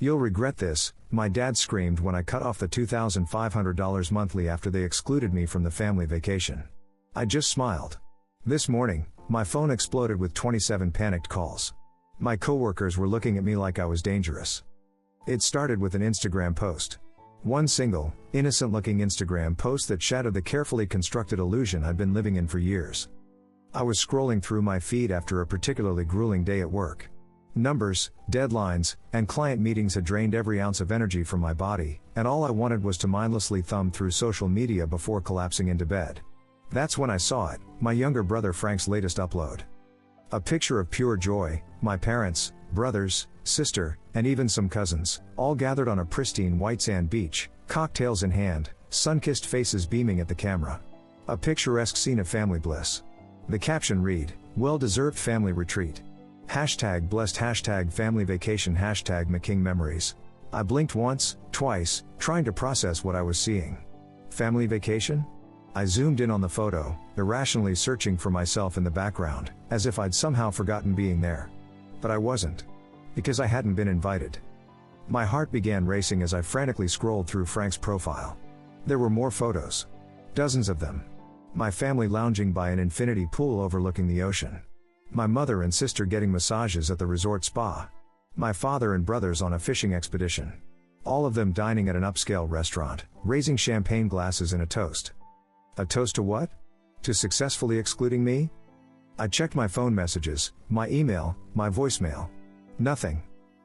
"You'll regret this," my dad screamed when I cut off the $2,500 monthly after they excluded me from the family vacation. I just smiled. This morning, my phone exploded with 27 panicked calls. My coworkers were looking at me like I was dangerous. It started with an Instagram post. One single, innocent-looking Instagram post that shattered the carefully constructed illusion I'd been living in for years. I was scrolling through my feed after a particularly grueling day at work. Numbers, deadlines, and client meetings had drained every ounce of energy from my body, and all I wanted was to mindlessly thumb through social media before collapsing into bed. That's when I saw it, my younger brother Frank's latest upload. A picture of pure joy, my parents, brothers, sister, and even some cousins, all gathered on a pristine white sand beach, cocktails in hand, sun-kissed faces beaming at the camera. A picturesque scene of family bliss. The caption read, "Well-deserved family retreat. Hashtag blessed, hashtag family vacation, hashtag McKing memories." I blinked once, twice, trying to process what I was seeing. Family vacation? I zoomed in on the photo, irrationally searching for myself in the background, as if I'd somehow forgotten being there. But I wasn't. Because I hadn't been invited. My heart began racing as I frantically scrolled through Frank's profile. There were more photos. Dozens of them. My family lounging by an infinity pool overlooking the ocean. My mother and sister getting massages at the resort spa. My father and brothers on a fishing expedition. All of them dining at an upscale restaurant, raising champagne glasses in a toast. A toast to what? To successfully excluding me? I checked my phone messages, my email, my voicemail. Nothing.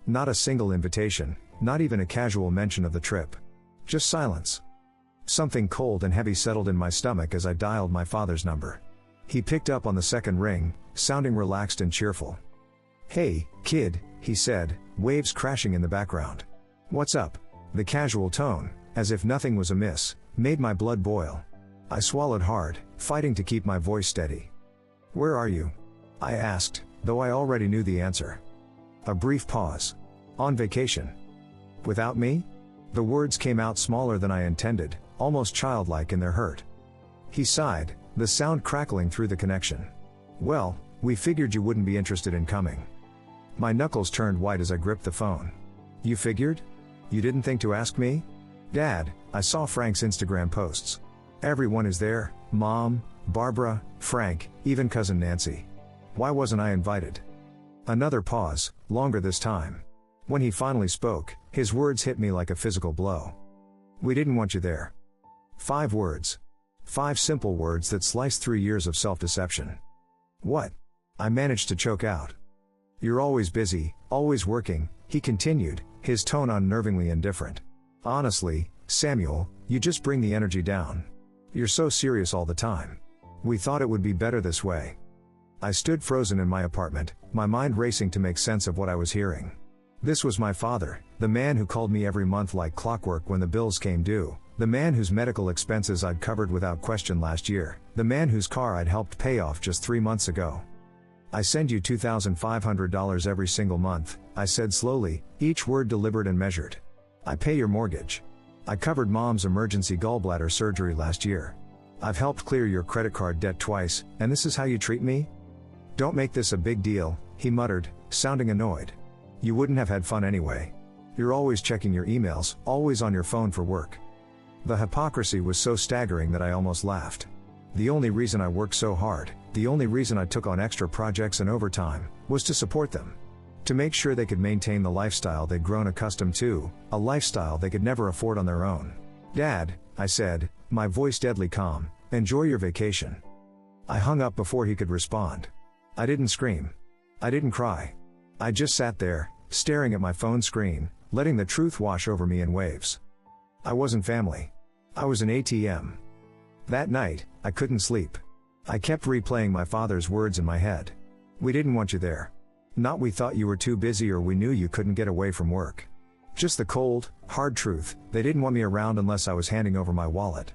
Not a single invitation, not even a casual mention of the trip. Just silence. Something cold and heavy settled in my stomach as I dialed my father's number. He picked up on the second ring, sounding relaxed and cheerful. "Hey, kid," he said, waves crashing in the background. "What's up?" The casual tone, as if nothing was amiss, made my blood boil. I swallowed hard, fighting to keep my voice steady. "Where are you?" I asked, though I already knew the answer. A brief pause. "On vacation." "Without me?" The words came out smaller than I intended, almost childlike in their hurt. He sighed, the sound crackling through the connection. "Well, we figured you wouldn't be interested in coming." My knuckles turned white as I gripped the phone. "You figured? You didn't think to ask me?" "Dad," I saw Frank's Instagram posts. "Everyone is there, Mom, Barbara, Frank, even Cousin Nancy. Why wasn't I invited?" Another pause, longer this time. When he finally spoke, his words hit me like a physical blow. "We didn't want you there." 5 words. 5 simple words that sliced through years of self-deception. "What?" I managed to choke out. "You're always busy, always working," he continued, his tone unnervingly indifferent. "Honestly, Samuel, you just bring the energy down. You're so serious all the time. We thought it would be better this way." I stood frozen in my apartment, my mind racing to make sense of what I was hearing. This was my father, the man who called me every month like clockwork when the bills came due, the man whose medical expenses I'd covered without question last year, the man whose car I'd helped pay off just 3 months ago. "I send you $2,500 every single month," I said slowly, each word deliberate and measured. "I pay your mortgage. I covered Mom's emergency gallbladder surgery last year. I've helped clear your credit card debt twice, and this is how you treat me? Don't make this a big deal," he muttered, sounding annoyed. "You wouldn't have had fun anyway. You're always checking your emails, always on your phone for work." The hypocrisy was so staggering that I almost laughed. The only reason I worked so hard, the only reason I took on extra projects and overtime, was to support them. To make sure they could maintain the lifestyle they'd grown accustomed to, a lifestyle they could never afford on their own. "Dad," I said, my voice deadly calm, "enjoy your vacation." I hung up before he could respond. I didn't scream. I didn't cry. I just sat there, staring at my phone screen, letting the truth wash over me in waves. I wasn't family. I was an ATM. That night, I couldn't sleep. I kept replaying my father's words in my head. "We didn't want you there. Not we thought you were too busy or we knew you couldn't get away from work. Just the cold, hard truth, they didn't want me around unless I was handing over my wallet."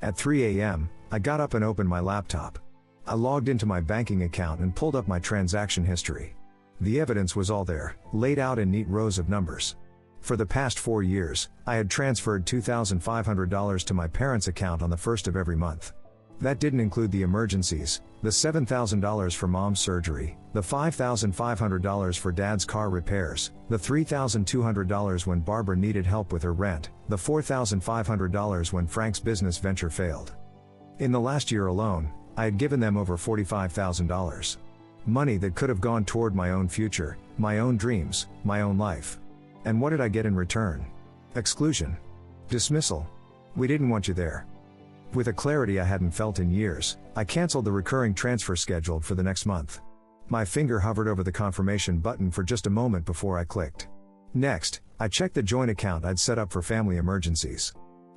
At 3 a.m., I got up and opened my laptop. I logged into my banking account and pulled up my transaction history. The evidence was all there, laid out in neat rows of numbers. For the past 4 years, I had transferred $2,500 to my parents' account on the first of every month. That didn't include the emergencies, the $7,000 for mom's surgery, the $5,500 for dad's car repairs, the $3,200 when Barbara needed help with her rent, the $4,500 when Frank's business venture failed. In the last year alone, I had given them over $45,000. Money that could have gone toward my own future, my own dreams, my own life. And what did I get in return? Exclusion. Dismissal. We didn't want you there. With a clarity I hadn't felt in years, I canceled the recurring transfer scheduled for the next month. My finger hovered over the confirmation button for just a moment before I clicked. Next, I checked the joint account I'd set up for family emergencies.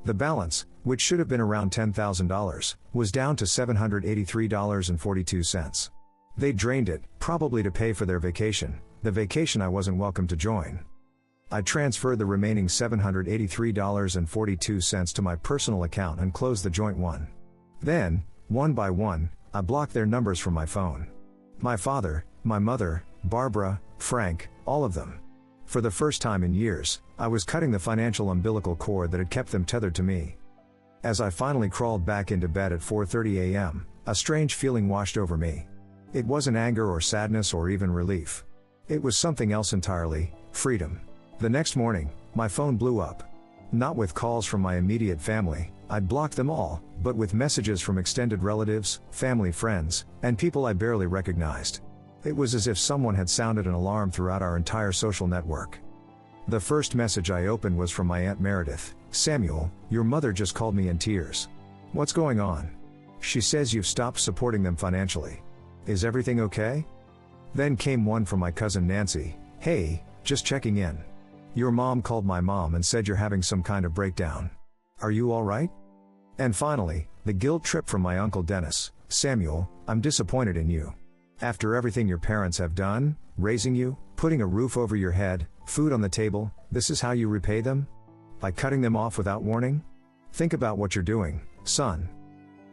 The balance, which should have been around $10,000, was down to $783.42. They drained it, probably to pay for their vacation, the vacation I wasn't welcome to join. I transferred the remaining $783.42 to my personal account and closed the joint one. Then, one by one, I blocked their numbers from my phone. My father, my mother, Barbara, Frank, all of them. For the first time in years, I was cutting the financial umbilical cord that had kept them tethered to me. As I finally crawled back into bed at 4:30 a.m., a strange feeling washed over me. It wasn't anger or sadness or even relief. It was something else entirely: freedom. The next morning, my phone blew up. Not with calls from my immediate family, I'd blocked them all, but with messages from extended relatives, family friends, and people I barely recognized. It was as if someone had sounded an alarm throughout our entire social network. The first message I opened was from my Aunt Meredith. "Samuel, your mother just called me in tears. What's going on? She says you've stopped supporting them financially. Is everything okay?" Then came one from my cousin Nancy. "Hey, just checking in. Your mom called my mom and said you're having some kind of breakdown. Are you all right?" And finally, the guilt trip from my uncle Dennis. "Samuel, I'm disappointed in you. After everything your parents have done, raising you, putting a roof over your head, food on the table, this is how you repay them? By cutting them off without warning? Think about what you're doing, son."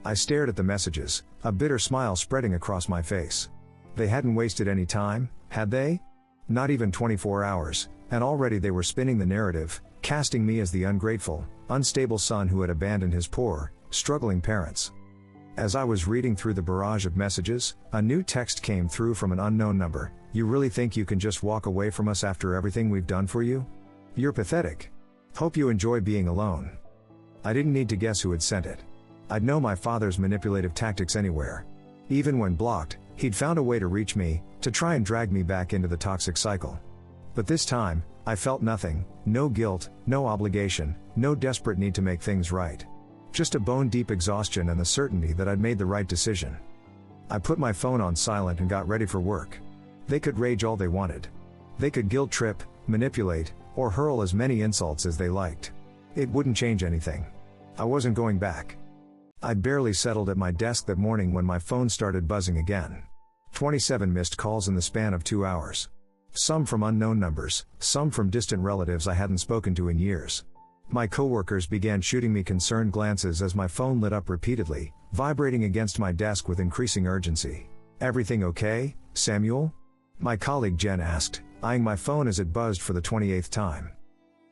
I stared at the messages, a bitter smile spreading across my face. They hadn't wasted any time, had they? Not even 24 hours, and already they were spinning the narrative, casting me as the ungrateful, unstable son who had abandoned his poor, struggling parents. As I was reading through the barrage of messages, a new text came through from an unknown number. "You really think you can just walk away from us after everything we've done for you? You're pathetic. Hope you enjoy being alone." I didn't need to guess who had sent it. I'd know my father's manipulative tactics anywhere. Even when blocked, he'd found a way to reach me, to try and drag me back into the toxic cycle. But this time, I felt nothing: no guilt, no obligation, no desperate need to make things right. Just a bone-deep exhaustion and the certainty that I'd made the right decision. I put my phone on silent and got ready for work. They could rage all they wanted. They could guilt trip, manipulate, or hurl as many insults as they liked. It wouldn't change anything. I wasn't going back. I'd barely settled at my desk that morning when my phone started buzzing again. 27 missed calls in the span of 2 hours. Some from unknown numbers, some from distant relatives I hadn't spoken to in years. My coworkers began shooting me concerned glances as my phone lit up repeatedly, vibrating against my desk with increasing urgency. "Everything okay, Samuel?" my colleague Jen asked, eyeing my phone as it buzzed for the 28th time.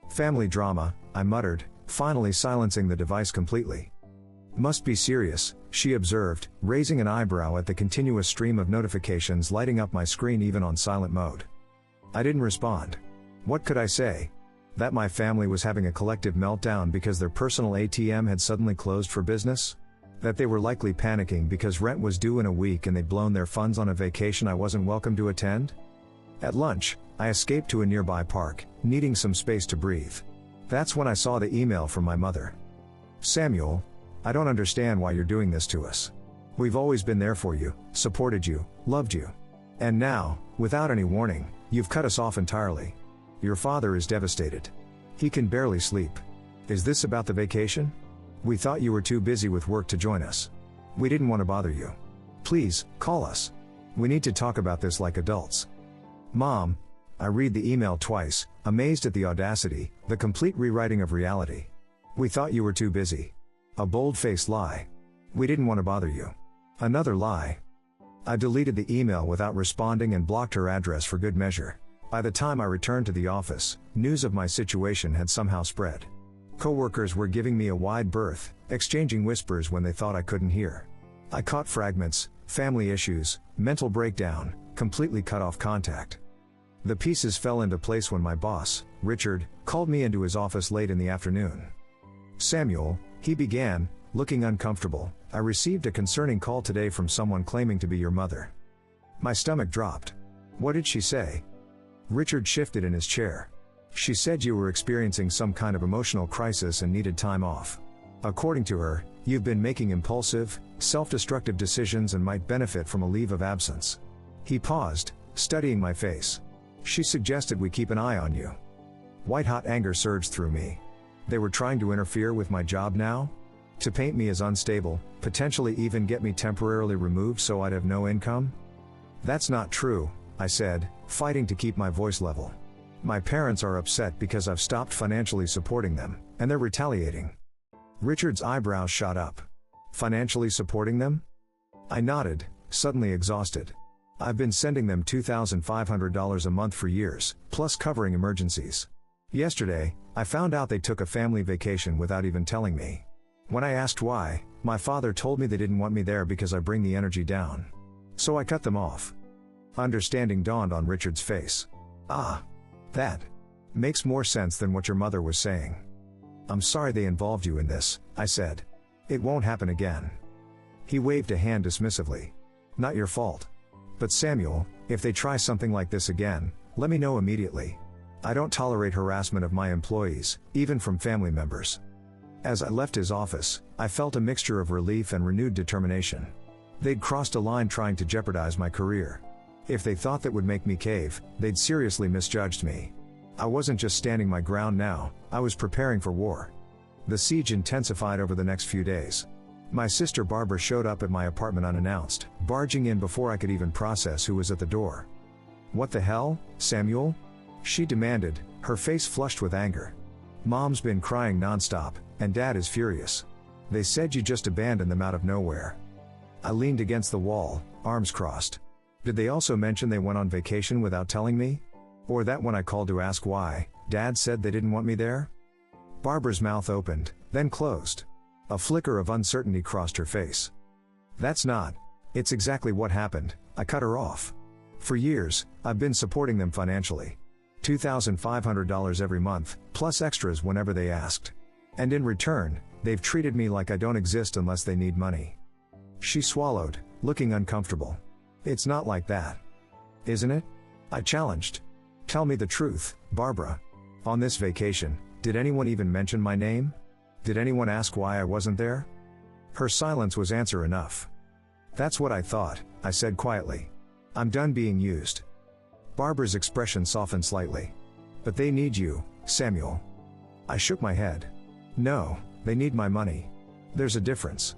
"Family drama," I muttered, finally silencing the device completely. "Must be serious," she observed, raising an eyebrow at the continuous stream of notifications lighting up my screen even on silent mode. I didn't respond. What could I say? That my family was having a collective meltdown because their personal ATM had suddenly closed for business? That they were likely panicking because rent was due in a week and they'd blown their funds on a vacation I wasn't welcome to attend? At lunch, I escaped to a nearby park, needing some space to breathe. That's when I saw the email from my mother. "Samuel, I don't understand why you're doing this to us. We've always been there for you, supported you, loved you. And now, without any warning, you've cut us off entirely. Your father is devastated. He can barely sleep. Is this about the vacation? We thought you were too busy with work to join us. We didn't want to bother you. Please, call us. We need to talk about this like adults." "Mom," I read the email twice, amazed at the audacity, the complete rewriting of reality. "We thought you were too busy." A bold-faced lie. "We didn't want to bother you." Another lie. I deleted the email without responding and blocked her address for good measure. By the time I returned to the office, news of my situation had somehow spread. Coworkers were giving me a wide berth, exchanging whispers when they thought I couldn't hear. I caught fragments: family issues, mental breakdown, completely cut off contact. The pieces fell into place when my boss, Richard, called me into his office late in the afternoon. "Samuel," he began, looking uncomfortable, "I received a concerning call today from someone claiming to be your mother." My stomach dropped. "What did she say?" Richard shifted in his chair. "She said you were experiencing some kind of emotional crisis and needed time off. According to her, you've been making impulsive, self-destructive decisions and might benefit from a leave of absence." He paused, studying my face. "She suggested we keep an eye on you." White-hot anger surged through me. They were trying to interfere with my job now? To paint me as unstable, potentially even get me temporarily removed so I'd have no income? "That's not true," I said, fighting to keep my voice level. "My parents are upset because I've stopped financially supporting them, and they're retaliating." Richard's eyebrows shot up. "Financially supporting them?" I nodded, suddenly exhausted. "I've been sending them $2,500 a month for years, plus covering emergencies. Yesterday, I found out they took a family vacation without even telling me. When I asked why, my father told me they didn't want me there because I bring the energy down. So I cut them off." Understanding dawned on Richard's face. "Ah. That makes more sense than what your mother was saying." "I'm sorry they involved you in this," I said. "It won't happen again." He waved a hand dismissively. "Not your fault. But Samuel, if they try something like this again, let me know immediately. I don't tolerate harassment of my employees, even from family members." As I left his office, I felt a mixture of relief and renewed determination. They'd crossed a line trying to jeopardize my career. If they thought that would make me cave, they'd seriously misjudged me. I wasn't just standing my ground now, I was preparing for war. The siege intensified over the next few days. My sister Barbara showed up at my apartment unannounced, barging in before I could even process who was at the door. "What the hell, Samuel?" she demanded, her face flushed with anger. "Mom's been crying nonstop, and Dad is furious. They said you just abandoned them out of nowhere." I leaned against the wall, arms crossed. Did they also mention they went on vacation without telling me? Or that when I called to ask why, Dad said they didn't want me there? Barbara's mouth opened, then closed. A flicker of uncertainty crossed her face. "That's not. It's exactly what happened," I cut her off. "For years, I've been supporting them financially. $2,500 every month, plus extras whenever they asked. And in return, they've treated me like I don't exist unless they need money." She swallowed, looking uncomfortable. "It's not like that. Isn't it?" I challenged. "Tell me the truth, Barbara. On this vacation, did anyone even mention my name? Did anyone ask why I wasn't there?" Her silence was answer enough. "That's what I thought," I said quietly. "I'm done being used." Barbara's expression softened slightly. "But they need you, Samuel." I shook my head. "No, they need my money. There's a difference.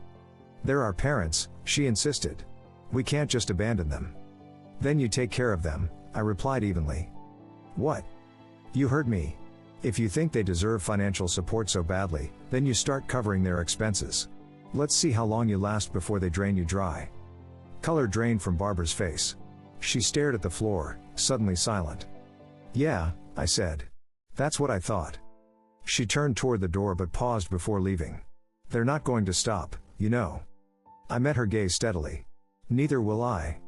They're our parents," she insisted. "We can't just abandon them." "Then you take care of them," I replied evenly. "What?" "You heard me. If you think they deserve financial support so badly, then you start covering their expenses. Let's see how long you last before they drain you dry." Color drained from Barbara's face. She stared at the floor, suddenly silent. "Yeah," I said. "That's what I thought." She turned toward the door but paused before leaving. "They're not going to stop, you know." I met her gaze steadily. "Neither will I."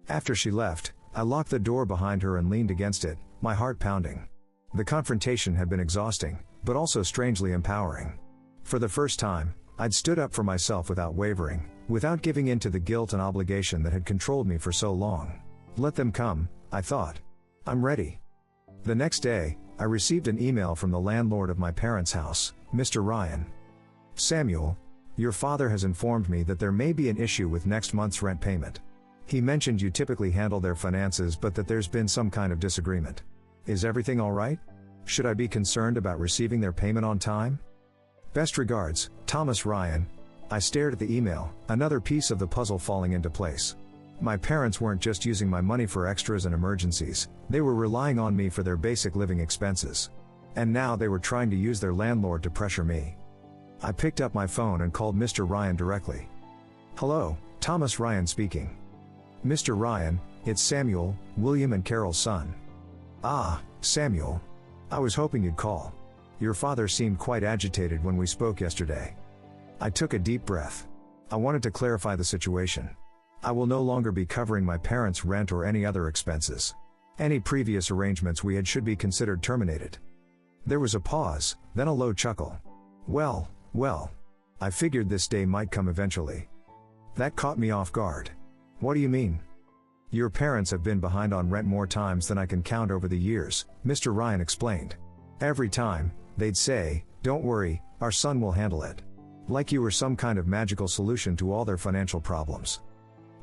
After she left, I locked the door behind her and leaned against it, my heart pounding. The confrontation had been exhausting, but also strangely empowering. For the first time, I'd stood up for myself without wavering, without giving in to the guilt and obligation that had controlled me for so long. Let them come, I thought. I'm ready. The next day, I received an email from the landlord of my parents' house, Mr. Ryan. "Samuel, your father has informed me that there may be an issue with next month's rent payment. He mentioned you typically handle their finances but that there's been some kind of disagreement. Is everything all right? Should I be concerned about receiving their payment on time? Best regards, Thomas Ryan." I stared at the email, another piece of the puzzle falling into place. My parents weren't just using my money for extras and emergencies, they were relying on me for their basic living expenses. And now they were trying to use their landlord to pressure me. I picked up my phone and called Mr. Ryan directly. "Hello, Thomas Ryan speaking." "Mr. Ryan, it's Samuel, William and Carol's son." "Ah, Samuel. I was hoping you'd call. Your father seemed quite agitated when we spoke yesterday." I took a deep breath. I wanted to clarify the situation. I will no longer be covering my parents' rent or any other expenses. Any previous arrangements we had should be considered terminated. There was a pause, then a low chuckle. Well, I figured this day might come eventually. That caught me off guard. What do you mean? Your parents have been behind on rent more times than I can count over the years, Mr. Ryan explained. Every time, they'd say, "Don't worry, our son will handle it." Like you were some kind of magical solution to all their financial problems.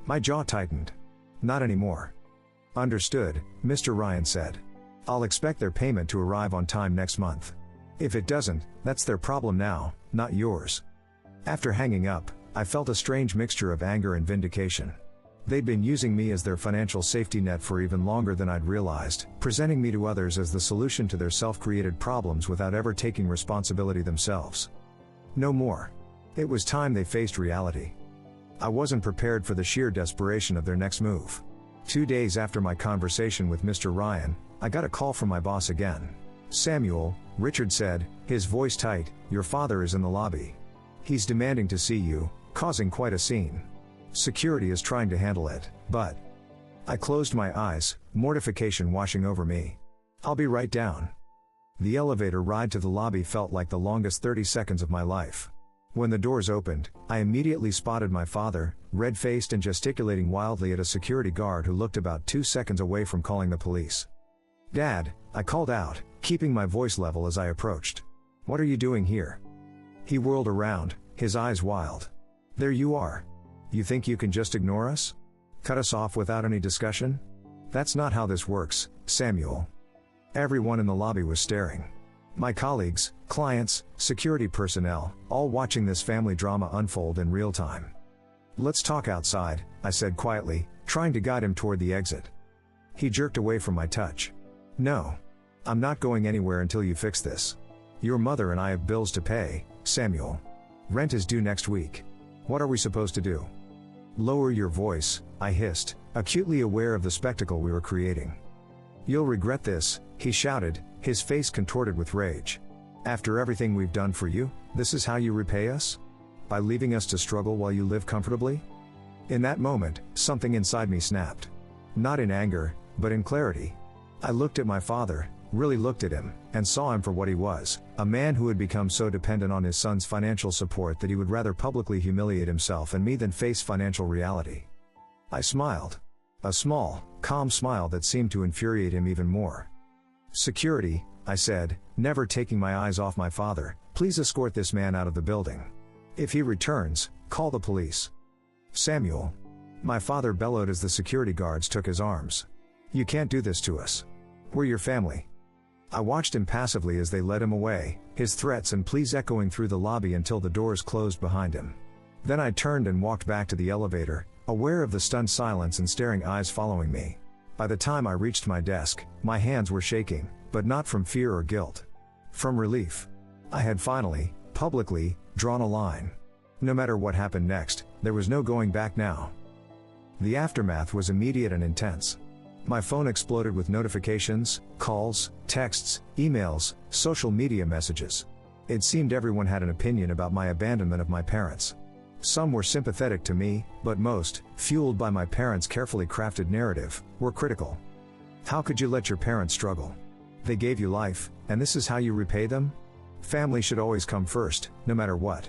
My jaw tightened. Not anymore. Understood, Mr. Ryan said. I'll expect their payment to arrive on time next month. If it doesn't, that's their problem now, not yours. After hanging up, I felt a strange mixture of anger and vindication. They'd been using me as their financial safety net for even longer than I'd realized, presenting me to others as the solution to their self-created problems without ever taking responsibility themselves. No more. It was time they faced reality. I wasn't prepared for the sheer desperation of their next move. 2 days after my conversation with Mr. Ryan, I got a call from my boss again. "Samuel," Richard said, his voice tight, "your father is in the lobby. He's demanding to see you, causing quite a scene. Security is trying to handle it, but..." I closed my eyes, mortification washing over me. "I'll be right down." The elevator ride to the lobby felt like the longest 30 seconds of my life. When the doors opened, I immediately spotted my father, red-faced and gesticulating wildly at a security guard who looked about 2 seconds away from calling the police. "Dad," I called out, keeping my voice level as I approached. "What are you doing here?" He whirled around, his eyes wild. "There you are. You think you can just ignore us? Cut us off without any discussion? That's not how this works, Samuel." Everyone in the lobby was staring. My colleagues, clients, security personnel, all watching this family drama unfold in real time. "Let's talk outside," I said quietly, trying to guide him toward the exit. He jerked away from my touch. "No. I'm not going anywhere until you fix this. Your mother and I have bills to pay, Samuel. Rent is due next week. What are we supposed to do?" "Lower your voice," I hissed, acutely aware of the spectacle we were creating. "You'll regret this," he shouted, his face contorted with rage. "After everything we've done for you, this is how you repay us? By leaving us to struggle while you live comfortably?" In that moment, something inside me snapped. Not in anger, but in clarity. I looked at my father, really looked at him, and saw him for what he was, a man who had become so dependent on his son's financial support that he would rather publicly humiliate himself and me than face financial reality. I smiled. A small, calm smile that seemed to infuriate him even more. "Security," I said, never taking my eyes off my father, "please escort this man out of the building. If he returns, call the police." "Samuel," my father bellowed as the security guards took his arms. "You can't do this to us. We're your family." I watched him passively as they led him away, his threats and pleas echoing through the lobby until the doors closed behind him. Then I turned and walked back to the elevator, aware of the stunned silence and staring eyes following me. By the time I reached my desk, my hands were shaking, but not from fear or guilt. From relief. I had finally, publicly, drawn a line. No matter what happened next, there was no going back now. The aftermath was immediate and intense. My phone exploded with notifications, calls, texts, emails, social media messages. It seemed everyone had an opinion about my abandonment of my parents. Some were sympathetic to me, but most, fueled by my parents' carefully crafted narrative, were critical. "How could you let your parents struggle? They gave you life, and this is how you repay them? Family should always come first, no matter what."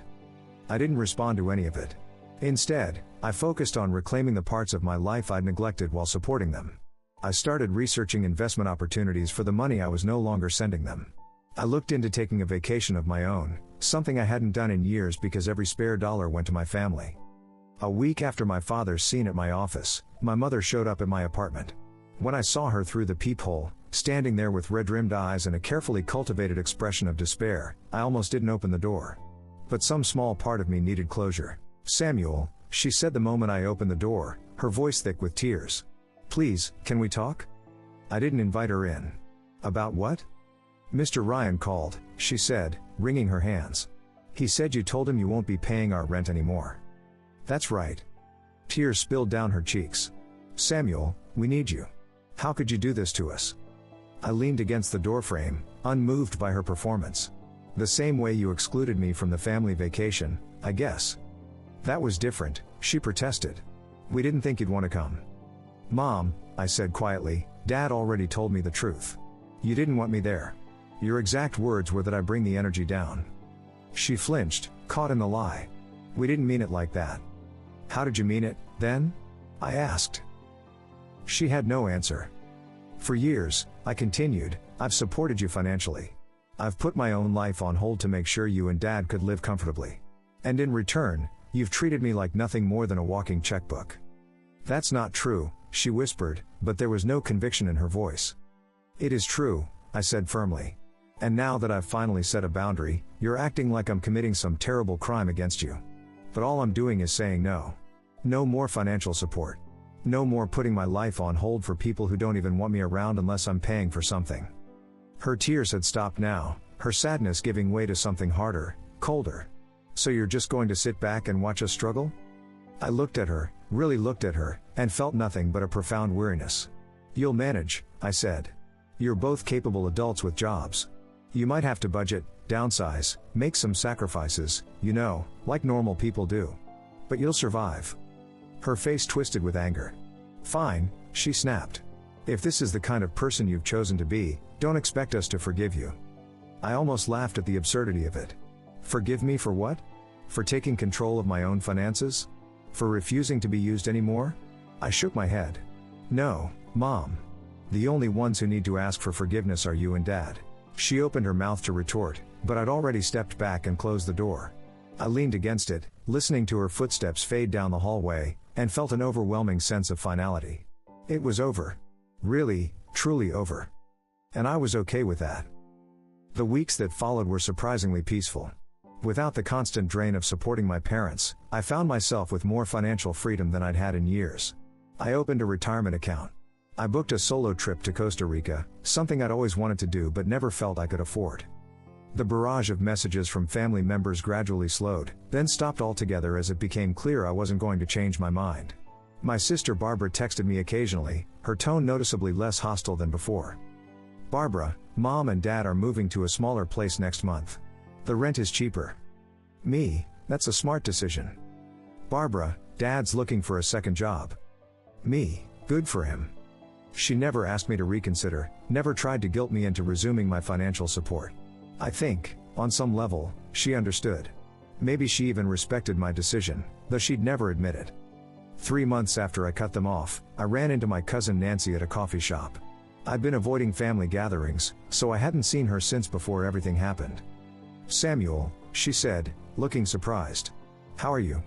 I didn't respond to any of it. Instead, I focused on reclaiming the parts of my life I'd neglected while supporting them. I started researching investment opportunities for the money I was no longer sending them. I looked into taking a vacation of my own, something I hadn't done in years because every spare dollar went to my family. A week after my father's scene at my office, my mother showed up at my apartment. When I saw her through the peephole, standing there with red-rimmed eyes and a carefully cultivated expression of despair, I almost didn't open the door. But some small part of me needed closure. "Samuel," she said the moment I opened the door, her voice thick with tears. "Please, can we talk?" I didn't invite her in. "About what?" "Mr. Ryan called," she said, wringing her hands. "He said you told him you won't be paying our rent anymore." "That's right." Tears spilled down her cheeks. "Samuel, we need you. How could you do this to us?" I leaned against the doorframe, unmoved by her performance. "The same way you excluded me from the family vacation, I guess." That was different, she protested. We didn't think you'd want to come. Mom, I said quietly, Dad already told me the truth. You didn't want me there. Your exact words were that I bring the energy down. She flinched, caught in the lie. We didn't mean it like that. How did you mean it, then? I asked. She had no answer. For years, I continued, I've supported you financially. I've put my own life on hold to make sure you and Dad could live comfortably. And in return, you've treated me like nothing more than a walking checkbook. That's not true, she whispered, but there was no conviction in her voice. It is true, I said firmly. And now that I've finally set a boundary, you're acting like I'm committing some terrible crime against you. But all I'm doing is saying no. No more financial support. No more putting my life on hold for people who don't even want me around unless I'm paying for something. Her tears had stopped now, her sadness giving way to something harder, colder. So you're just going to sit back and watch us struggle? I looked at her, really looked at her, and felt nothing but a profound weariness. You'll manage, I said. You're both capable adults with jobs. You might have to budget, downsize, make some sacrifices, you know, like normal people do. But you'll survive. Her face twisted with anger. Fine, she snapped. If this is the kind of person you've chosen to be, don't expect us to forgive you. I almost laughed at the absurdity of it. Forgive me for what? For taking control of my own finances? For refusing to be used anymore? I shook my head. No, Mom. The only ones who need to ask for forgiveness are you and Dad. She opened her mouth to retort, but I'd already stepped back and closed the door. I leaned against it, listening to her footsteps fade down the hallway, and felt an overwhelming sense of finality. It was over. Really, truly over. And I was okay with that. The weeks that followed were surprisingly peaceful. Without the constant drain of supporting my parents, I found myself with more financial freedom than I'd had in years. I opened a retirement account. I booked a solo trip to Costa Rica, something I'd always wanted to do but never felt I could afford. The barrage of messages from family members gradually slowed, then stopped altogether as it became clear I wasn't going to change my mind. My sister Barbara texted me occasionally, her tone noticeably less hostile than before. Barbara, Mom and Dad are moving to a smaller place next month. The rent is cheaper. Me, that's a smart decision. Barbara, Dad's looking for a second job. Me, good for him. She never asked me to reconsider, never tried to guilt me into resuming my financial support. I think, on some level, she understood. Maybe she even respected my decision, though she'd never admit it. 3 months after I cut them off, I ran into my cousin Nancy at a coffee shop. I'd been avoiding family gatherings, so I hadn't seen her since before everything happened. Samuel, she said, looking surprised. How are you?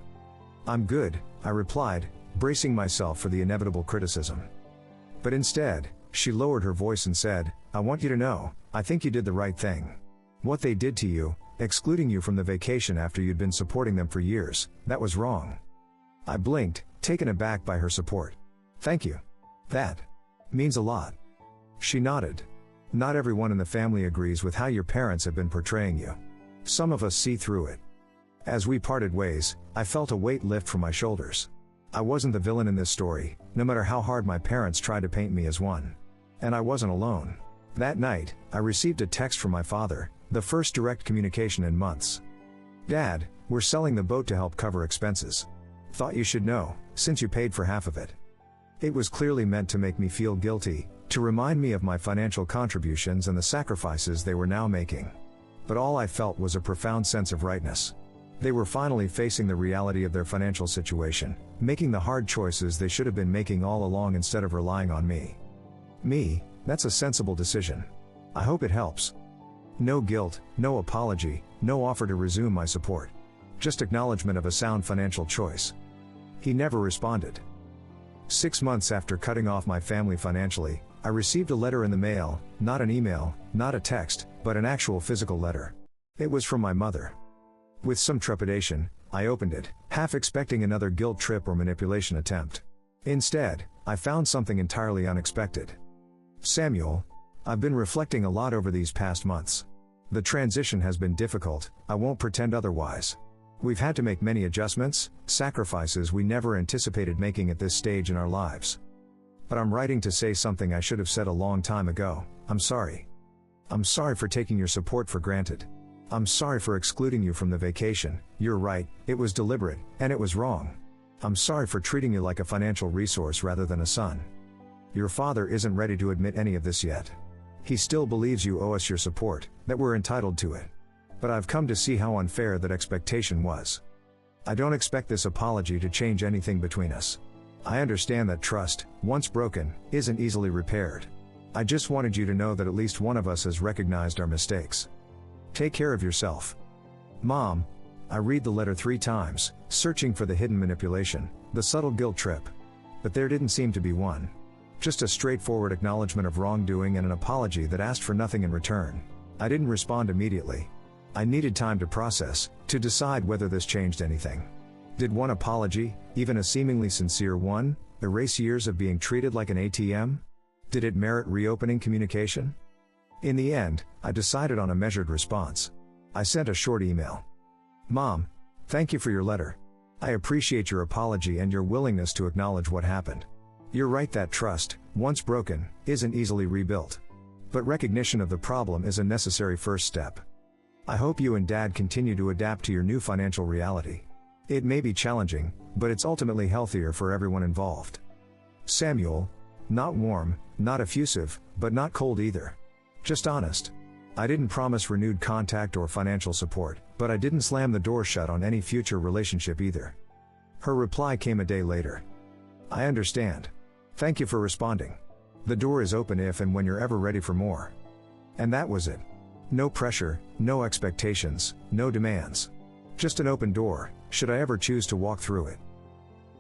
I'm good, I replied, bracing myself for the inevitable criticism. But instead, she lowered her voice and said, I want you to know, I think you did the right thing. What they did to you, excluding you from the vacation after you'd been supporting them for years, that was wrong. I blinked, taken aback by her support. Thank you. That means a lot. She nodded. Not everyone in the family agrees with how your parents have been portraying you. Some of us see through it. As we parted ways, I felt a weight lift from my shoulders. I wasn't the villain in this story, no matter how hard my parents tried to paint me as one. And I wasn't alone. That night, I received a text from my father, the first direct communication in months. Dad, we're selling the boat to help cover expenses. Thought you should know, since you paid for half of it. It was clearly meant to make me feel guilty, to remind me of my financial contributions and the sacrifices they were now making. But all I felt was a profound sense of rightness. They were finally facing the reality of their financial situation, making the hard choices they should have been making all along instead of relying on me. Me, that's a sensible decision. I hope it helps. No guilt, no apology, no offer to resume my support. Just acknowledgement of a sound financial choice. He never responded. 6 months after cutting off my family financially, I received a letter in the mail, not an email, not a text, but an actual physical letter. It was from my mother. With some trepidation, I opened it, half expecting another guilt trip or manipulation attempt. Instead, I found something entirely unexpected. Samuel, I've been reflecting a lot over these past months. The transition has been difficult, I won't pretend otherwise. We've had to make many adjustments, sacrifices we never anticipated making at this stage in our lives. But I'm writing to say something I should have said a long time ago. I'm sorry. I'm sorry for taking your support for granted. I'm sorry for excluding you from the vacation. You're right, it was deliberate, and it was wrong. I'm sorry for treating you like a financial resource rather than a son. Your father isn't ready to admit any of this yet. He still believes you owe us your support, that we're entitled to it. But I've come to see how unfair that expectation was. I don't expect this apology to change anything between us. I understand that trust, once broken, isn't easily repaired. I just wanted you to know that at least one of us has recognized our mistakes. Take care of yourself. Mom. I read the letter 3 times, searching for the hidden manipulation, the subtle guilt trip. But there didn't seem to be one. Just a straightforward acknowledgement of wrongdoing and an apology that asked for nothing in return. I didn't respond immediately. I needed time to process, to decide whether this changed anything. Did one apology, even a seemingly sincere one, erase years of being treated like an ATM? Did it merit reopening communication? In the end, I decided on a measured response. I sent a short email. Mom, thank you for your letter. I appreciate your apology and your willingness to acknowledge what happened. You're right that trust, once broken, isn't easily rebuilt. But recognition of the problem is a necessary first step. I hope you and Dad continue to adapt to your new financial reality. It may be challenging, but it's ultimately healthier for everyone involved. Samuel. Not warm, not effusive, but not cold either. Just honest. I didn't promise renewed contact or financial support, but I didn't slam the door shut on any future relationship either. Her reply came a day later. I understand. Thank you for responding. The door is open if and when you're ever ready for more. And that was it. No pressure, no expectations, no demands. Just an open door, should I ever choose to walk through it.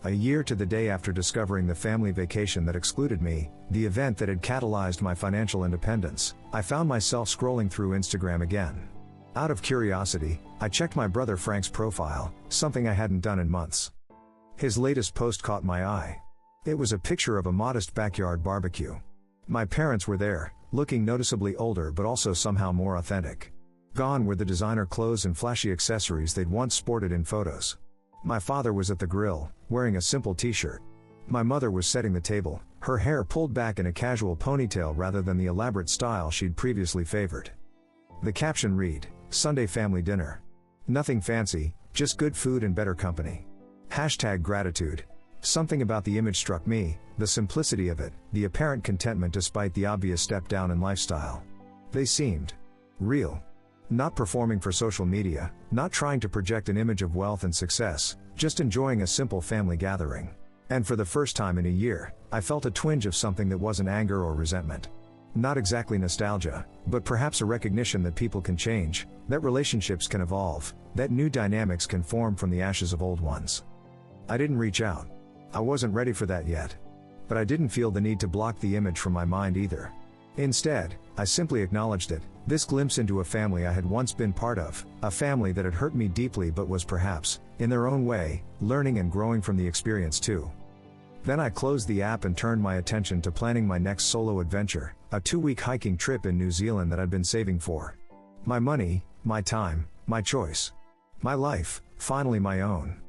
A year to the day after discovering the family vacation that excluded me, the event that had catalyzed my financial independence, I found myself scrolling through Instagram again. Out of curiosity, I checked my brother Frank's profile, something I hadn't done in months. His latest post caught my eye. It was a picture of a modest backyard barbecue. My parents were there, looking noticeably older but also somehow more authentic. Gone were the designer clothes and flashy accessories they'd once sported in photos. My father was at the grill, wearing a simple t-shirt. My mother was setting the table, her hair pulled back in a casual ponytail rather than the elaborate style she'd previously favored. The caption read, Sunday family dinner. Nothing fancy, just good food and better company. #gratitude. Something about the image struck me, the simplicity of it, the apparent contentment despite the obvious step down in lifestyle. They seemed real. Not performing for social media, not trying to project an image of wealth and success, just enjoying a simple family gathering. And for the first time in a year, I felt a twinge of something that wasn't anger or resentment. Not exactly nostalgia, but perhaps a recognition that people can change, that relationships can evolve, that new dynamics can form from the ashes of old ones. I didn't reach out. I wasn't ready for that yet. But I didn't feel the need to block the image from my mind either. Instead, I simply acknowledged it, this glimpse into a family I had once been part of, a family that had hurt me deeply but was perhaps, in their own way, learning and growing from the experience too. Then I closed the app and turned my attention to planning my next solo adventure, a 2-week hiking trip in New Zealand that I'd been saving for. My money, my time, my choice. My life, finally my own.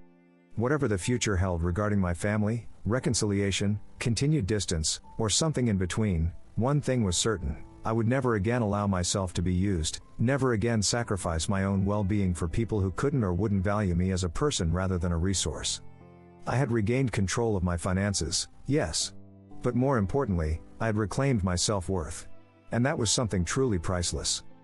Whatever the future held regarding my family, reconciliation, continued distance, or something in between, one thing was certain, I would never again allow myself to be used, never again sacrifice my own well-being for people who couldn't or wouldn't value me as a person rather than a resource. I had regained control of my finances, yes. But more importantly, I had reclaimed my self-worth. And that was something truly priceless.